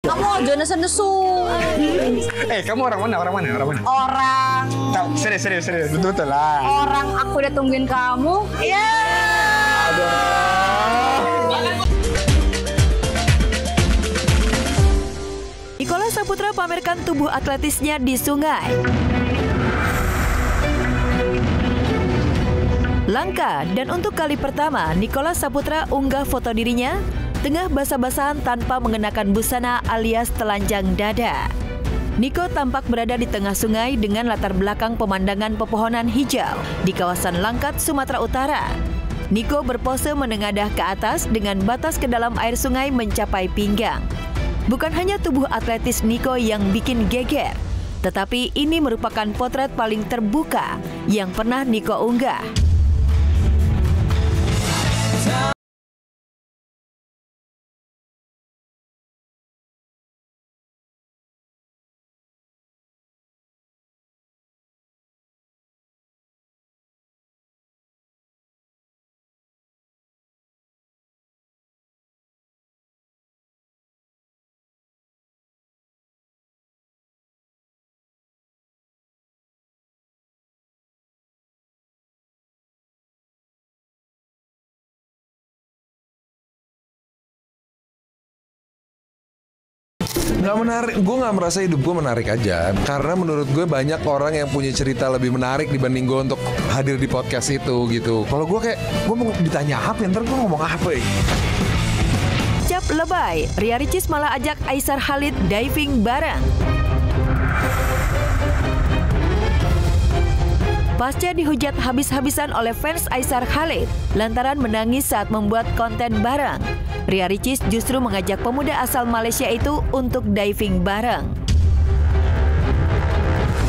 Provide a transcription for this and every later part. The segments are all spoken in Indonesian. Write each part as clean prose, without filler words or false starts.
Kamu aja nesu-nesu. Kamu orang mana? Orang mana? Orang mana? Orang. Serius, betul lah. Orang aku udah tungguin kamu. Iya. Nicholas Saputra pamerkan tubuh atletisnya di sungai. Langka dan untuk kali pertama, Nicholas Saputra unggah foto dirinya tengah basah-basahan tanpa mengenakan busana alias telanjang dada. Nico tampak berada di tengah sungai dengan latar belakang pemandangan pepohonan hijau di kawasan Langkat, Sumatera Utara. Nico berpose menengadah ke atas dengan batas ke dalam air sungai mencapai pinggang. Bukan hanya tubuh atletis Nico yang bikin geger, tetapi ini merupakan potret paling terbuka yang pernah Nico unggah. Nggak menarik, gue nggak merasa hidup gue menarik aja. Karena menurut gue banyak orang yang punya cerita lebih menarik dibanding gue untuk hadir di podcast itu gitu. Kalau gue kayak, gue mau ditanya apa, ntar gue ngomong apa ya? Cap lebay, Ria Ricis malah ajak Aisar Khalid diving bareng. Pasca dihujat habis-habisan oleh fans Aisar Khalid lantaran menangis saat membuat konten bareng, Ria Ricis justru mengajak pemuda asal Malaysia itu untuk diving bareng.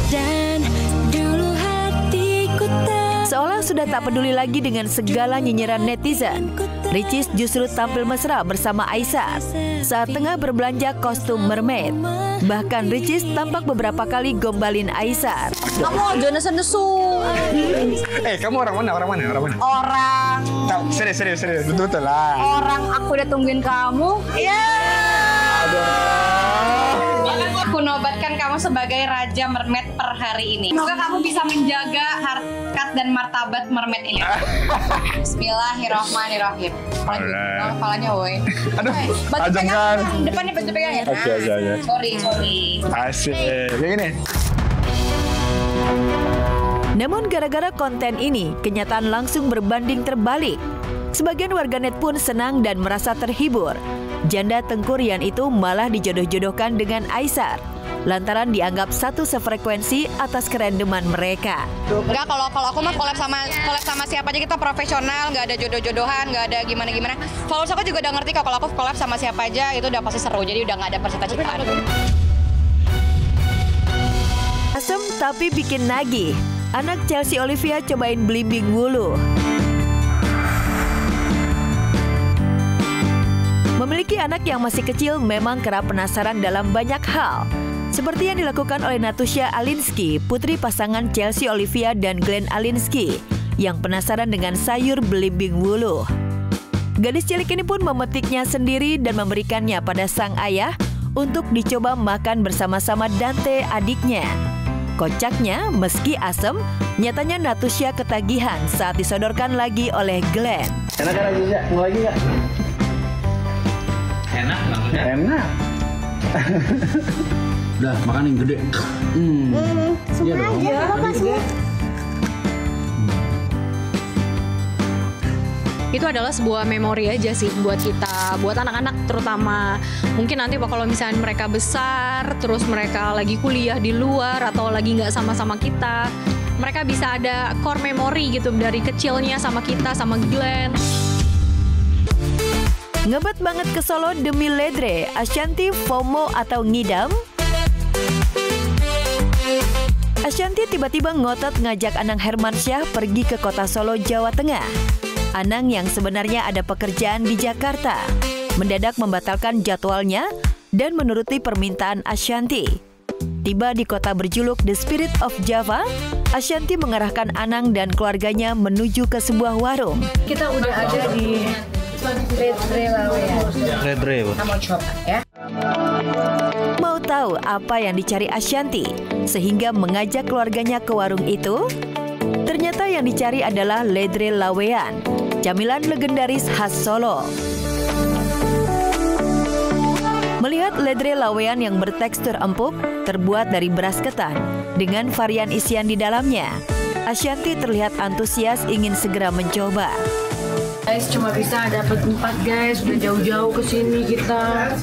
Dan dulu hatiku seolah sudah tak peduli lagi dengan segala nyinyiran netizen, Ricis justru tampil mesra bersama Aisar saat tengah berbelanja kostum mermaid. Bahkan Ricis tampak beberapa kali gombalin Aisar. Kamu aja nesu-nesu. Kamu orang mana? Orang mana? Orang mana? Orang. Serius, betul lah. Orang aku udah tungguin kamu. Iya. Aku nobatkan kamu sebagai Raja Mermaid per hari ini. Semoga kamu bisa menjaga harkat dan martabat mermaid ini. Bismillahirrahmanirrahim. Kepalanya woi. Aduh, batu ajang kan. Depannya batu pegang ya. Oke. Sorry. Asik. Kayak gini. Namun gara-gara konten ini, kenyataan langsung berbanding terbalik. Sebagian warganet pun senang dan merasa terhibur. Janda Tengkurian itu malah dijodoh-jodohkan dengan Aisar lantaran dianggap satu sefrekuensi atas kerandoman mereka. Enggak, kalau aku mah collab sama siapa aja kita profesional, nggak ada jodoh-jodohan, nggak ada gimana-gimana. Followers aku juga udah ngerti kalau aku collab sama siapa aja itu udah pasti seru, jadi udah nggak ada percintaan. Asem tapi bikin nagih. Anak Chelsea Olivia cobain belimbing wulu. Memiliki anak yang masih kecil memang kerap penasaran dalam banyak hal. Seperti yang dilakukan oleh Natusha Alinsky, putri pasangan Chelsea Olivia dan Glenn Alinsky, yang penasaran dengan sayur belimbing wulu. Gadis cilik ini pun memetiknya sendiri dan memberikannya pada sang ayah untuk dicoba makan bersama-sama Dante adiknya. Kocaknya, meski asem, nyatanya Natusha ketagihan saat disodorkan lagi oleh Glenn. Enak kan aja, mau lagi nggak? Enak banget. Enak. Udah, makan yang gede. Iya dong. Iya, makasih. Itu adalah sebuah memori aja sih buat kita, buat anak-anak terutama. Mungkin nanti kalau misalnya mereka besar, terus mereka lagi kuliah di luar atau lagi nggak sama-sama kita, mereka bisa ada core memory gitu dari kecilnya sama kita, sama Glenn. Ngebet banget ke Solo demi ledre, Ashanty FOMO atau ngidam? Ashanty tiba-tiba ngotot ngajak Anang Hermansyah pergi ke kota Solo, Jawa Tengah. Anang yang sebenarnya ada pekerjaan di Jakarta mendadak membatalkan jadwalnya dan menuruti permintaan Ashanty. Tiba di kota berjuluk The Spirit of Java, Ashanty mengarahkan Anang dan keluarganya menuju ke sebuah warung. Kita udah ada di Red Ray Lawe ya. Red Ray, Kita mau coba ya. tahu apa yang dicari Ashanti sehingga mengajak keluarganya ke warung itu? Ternyata yang dicari adalah ledre lawean, camilan legendaris khas Solo. Melihat ledre lawean yang bertekstur empuk, terbuat dari beras ketan, dengan varian isian di dalamnya, Ashanti terlihat antusias ingin segera mencoba. Guys, cuma bisa dapat 4 guys, udah jauh-jauh ke sini kita.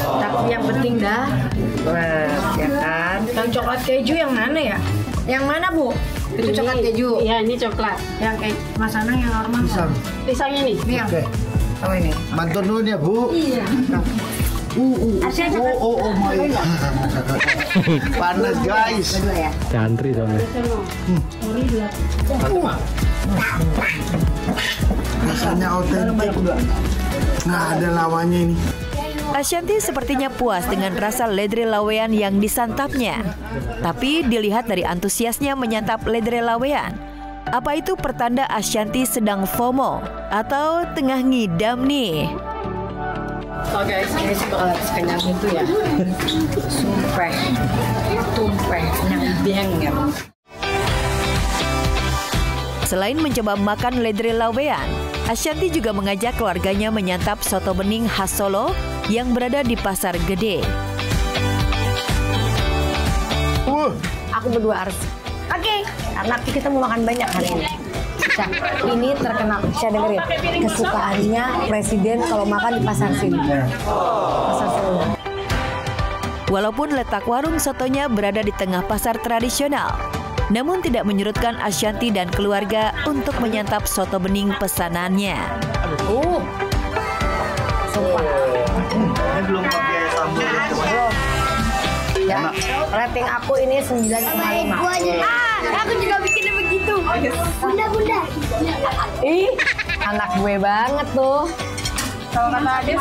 Tapi yang penting dah, ya kan. Yang coklat keju yang mana ya? Yang mana Bu? Itu ini, coklat keju. Iya, ini coklat. Yang kayak Mas Anang yang normal. Pisang ini. Ini yang. Oh ini. Bantu dulu ya Bu. Iya. Oh my God. Panas guys. Cantri soalnya. Rasanya autentik. Nggak ada lawannya ini. Ashanti sepertinya puas dengan rasa ledre lawean yang disantapnya. Tapi dilihat dari antusiasnya menyantap ledre lawean, apa itu pertanda Ashanti sedang FOMO atau tengah ngidam nih? Oh guys, ini sih bakal sekenyang itu ya. Sumpah, kenyang banget. Selain mencoba makan ledre lawean, Ashanti juga mengajak keluarganya menyantap soto bening khas Solo yang berada di Pasar Gede. Aku berdua harus. Oke, karena kita mau makan banyak hari ini. Nah, ini terkenal, saya dengerin, kesukaannya presiden kalau makan di pasar sini. Pasar Solo. Walaupun letak warung sotonya berada di tengah pasar tradisional, namun tidak menyurutkan Ashanti dan keluarga untuk menyantap soto bening pesanannya. Sumpah. Ini belum pakai sambal. Belum. Ya, rating aku ini 9,5. Aku juga bikinnya begitu. Bunda. Ih, anak gue banget tuh. Kalau kata Adif,